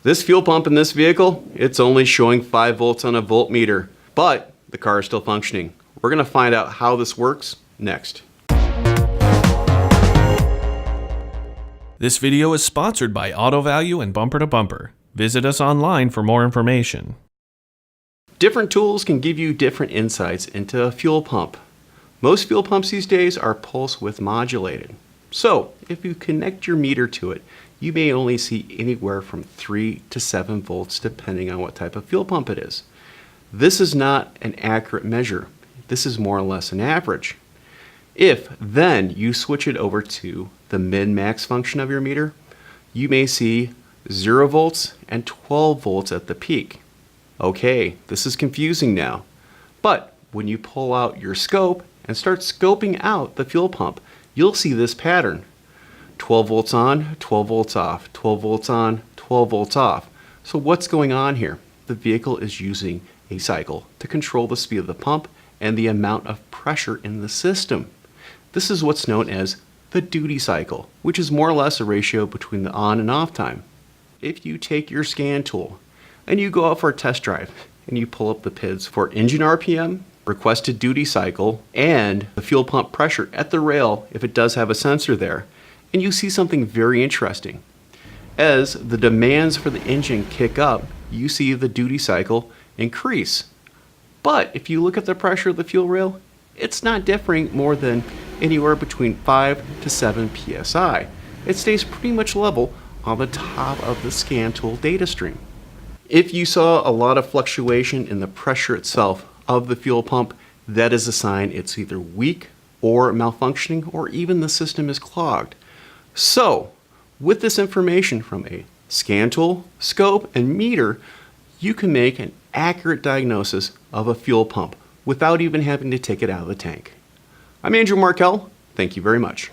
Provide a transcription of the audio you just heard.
This fuel pump in this vehicle, it's only showing 5 volts on a voltmeter, but the car is still functioning. We're going to find out how this works next. This video is sponsored by Auto Value and Bumper to Bumper. Visit us online for more information. Different tools can give you different insights into a fuel pump. Most fuel pumps these days are pulse width modulated. So if you connect your meter to it, you may only see anywhere from 3 to 7 volts depending on what type of fuel pump it is. This is not an accurate measure. This is more or less an average. If then you switch it over to the min-max function of your meter, you may see 0 volts and 12 volts at the peak. Okay, this is confusing now. But when you pull out your scope and start scoping out the fuel pump, you'll see this pattern. 12 volts on, 12 volts off, 12 volts on, 12 volts off. So what's going on here? The vehicle is using a cycle to control the speed of the pump and the amount of pressure in the system. This is what's known as the duty cycle, which is more or less a ratio between the on and off time. If you take your scan tool and you go out for a test drive and you pull up the PIDs for engine RPM, requested duty cycle, and the fuel pump pressure at the rail if it does have a sensor there, and you see something very interesting. As the demands for the engine kick up, you see the duty cycle increase. But if you look at the pressure of the fuel rail, it's not differing more than anywhere between 5 to 7 psi. It stays pretty much level on the top of the scan tool data stream. If you saw a lot of fluctuation in the pressure itself of the fuel pump, that is a sign it's either weak or malfunctioning, or even the system is clogged. So, with this information from a scan tool, scope, and meter, you can make an accurate diagnosis of a fuel pump without even having to take it out of the tank. I'm Andrew Markel. Thank you very much.